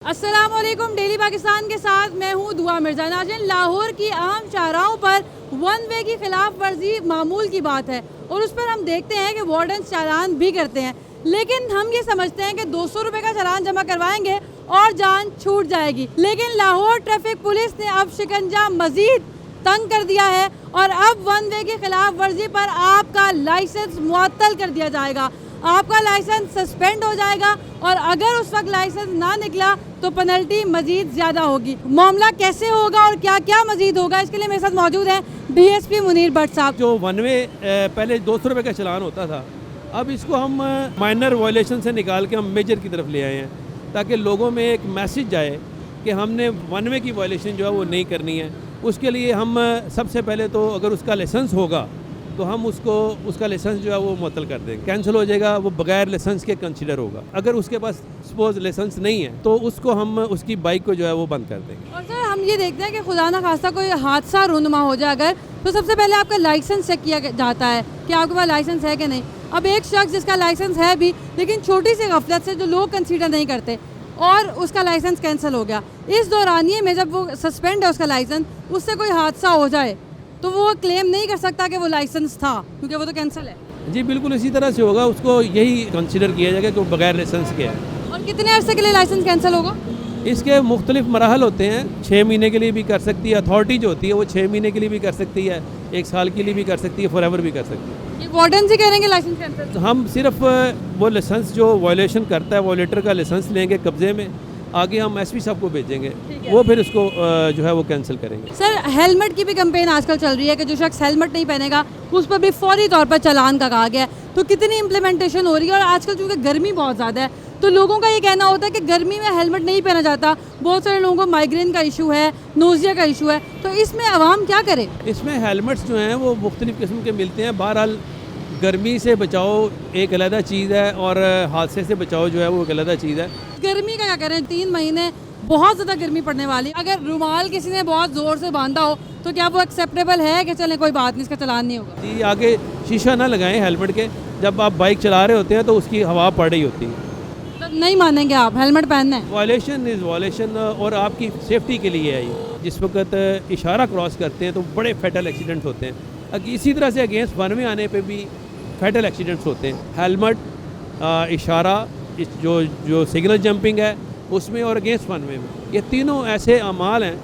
अस्सलाम वालेकुम। डेली पाकिस्तान के साथ मैं हूँ दुआ मिर्जा। नाज़रीन, लाहौर की आम शाहराहों पर वन वे की खिलाफ वर्जी मामूल की बात है और उस पर हम देखते हैं कि वार्डन चालान भी करते हैं, लेकिन हम ये समझते हैं कि 200 रुपये का चालान जमा करवाएंगे और जान छूट जाएगी। लेकिन लाहौर ट्रैफिक पुलिस ने अब शिकंजा मजीद तंग कर दिया है और अब वन वे की खिलाफ वर्जी पर आपका लाइसेंस मुअत्तल कर दिया जाएगा, आपका लाइसेंस सस्पेंड हो जाएगा और अगर उस वक्त लाइसेंस ना निकला तो पेनल्टी मजीद ज्यादा होगी। मामला कैसे होगा और क्या क्या मजीद होगा, इसके लिए मेरे साथ मौजूद हैं डीएसपी मुनीर भट्ट साहब। जो वन वे पहले 200 रुपये का चलान होता था, अब इसको हम माइनर वायलेशन से निकाल के हम मेजर की तरफ ले आए हैं ताकि लोगों में एक मैसेज जाए कि हमने वन वे की वायलेशन जो है वो नहीं करनी है। उसके लिए हम सबसे पहले तो अगर उसका लाइसेंस होगा तो हम उसका लाइसेंस जो है वो मुअत्तल कर देंगे, कैंसिल हो जाएगा, वो बगैर लाइसेंस के कंसीडर होगा। अगर उसके पास सपोज लाइसेंस नहीं है तो उसको हम उसकी बाइक को जो है वो बंद कर देंगे। और सर, हम ये देखते हैं कि खुदा ना खास्ता कोई हादसा रुनमा हो जाए अगर, तो सबसे पहले आपका लाइसेंस चेक किया जाता है कि आपके पास लाइसेंस है कि नहीं। अब एक शख्स जिसका लाइसेंस है भी लेकिन छोटी सी गफलत से जो लोग कंसीडर नहीं करते और उसका लाइसेंस कैंसिल हो गया, इस दौरानिए में जब वो सस्पेंड है उसका लाइसेंस, उससे कोई हादसा हो जाए तो वो क्लेम नहीं कर सकता कि वो लाइसेंस था क्योंकि वो तो कैंसिल है। जी बिल्कुल इसी तरह से होगा, उसको यही कंसिडर किया जाएगा कि वो बगैर लाइसेंस के है। और कितने अरसे के लिए लाइसेंस कैंसिल होगा? इसके मुख्तलिफ मराहल होते हैं, 6 महीने के लिए भी कर सकती है, अथॉरिटी जो होती है वो 6 महीने के लिए भी कर सकती है, 1 साल के लिए भी कर सकती है, फॉरएवर भी कर सकती है। ये वार्डन से कह रहे हैं कि लाइसेंस कैंसिल? तो हम सिर्फ वो लाइसेंस जो वायलेशन करता है वायलेटर का लाइसेंस लेंगे कब्जे में, आगे हम एसपी साहब को भेजेंगे, वो फिर उसको जो है वो कैंसिल करेंगे। सर, हेलमेट की भी कैंपेन आजकल चल रही है कि जो शख्स हेलमेट नहीं पहनेगा उस पर भी फौरी तौर पर चालान का कहा गया है, तो कितनी इम्प्लीमेंटेशन हो रही है? और आजकल चूँकि गर्मी बहुत ज़्यादा है तो लोगों का ये कहना होता है कि गर्मी में हेलमेट नहीं पहना जाता, बहुत सारे लोगों को माइग्रेन का इशू है, नोजिया का इशू है, तो इसमें आवाम क्या करे? इसमें हेलमेट्स जो हैं वो मुख्तलिफ़ किस्म के मिलते हैं। बहरहाल गर्मी से बचाओ एक अलग चीज़ है और हादसे से बचाओ जो है वो एक अलग चीज़ है। गर्मी का क्या करें, 3 महीने बहुत ज़्यादा गर्मी पड़ने वाली। अगर रुमाल किसी ने बहुत ज़ोर से बांधा हो तो क्या वो एक्सेप्टेबल है कि चलें कोई बात नहीं, इसका चालान नहीं होगा? जी, आगे शीशा ना लगाएं हेलमेट के, जब आप बाइक चला रहे होते हैं तो उसकी हवा पड़ रही होती है, तो नहीं मानेंगे आप, हेलमेट पहनना है। वायलेशन इज़ वायलेशन और आपकी सेफ्टी के लिए है ये। जिस वक्त इशारा क्रॉस करते हैं तो बड़े फैटल एक्सीडेंट्स होते हैं, इसी तरह से अगेंस्ट वन वे आने पे भी फैटल एक्सीडेंट्स होते हैं। हेलमेट, इशारा, जो सिग्नल जंपिंग है उसमें और अगेंस्ट वन वे में, ये तीनों ऐसे अमाल हैं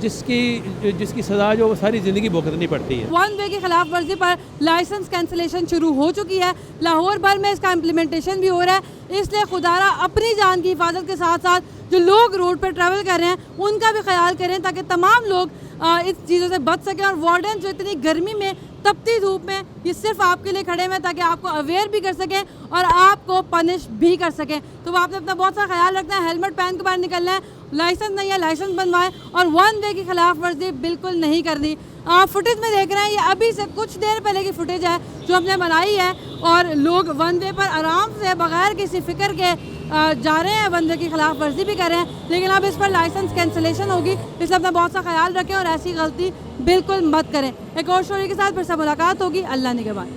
जिसकी सज़ा जो सारी ज़िंदगी भुगतनी पड़ती है। वन वे की खिलाफ वर्जी पर लाइसेंस कैंसिलेशन शुरू हो चुकी है, लाहौर भर में इसका इम्प्लीमेंटेशन भी हो रहा है, इसलिए खुदारा अपनी जान की हिफाजत के साथ साथ जो लोग रोड पर ट्रैवल कर रहे हैं उनका भी ख्याल करें ताकि तमाम लोग इस चीज़ों से बच सकें। और वार्डन जो इतनी गर्मी में, तपती धूप में, ये सिर्फ आपके लिए खड़े हैं ताकि आपको अवेयर भी कर सकें और आपको पनिश भी कर सकें। तो आपने अपना बहुत सा ख्याल रखना है, हेलमेट पहन के बाहर निकलना है, लाइसेंस नहीं है लाइसेंस बनवाएं और वन वे की खिलाफ वर्जी बिल्कुल नहीं करनी। आप फुटेज में देख रहे हैं, ये अभी से कुछ देर पहले की फुटेज है जो हमने बनाई है और लोग वन वे पर आराम से बगैर किसी फिक्र के जा रहे हैं, वन वे की खिलाफ वर्जी भी कर रहे हैं, लेकिन अब इस पर लाइसेंस कैंसिलेशन होगी, इसलिए अपना बहुत सा ख्याल रखें और ऐसी गलती बिल्कुल मत करें। एक और स्टोरी के साथ फिर से मुलाकात होगी। अल्लाह निगहबान।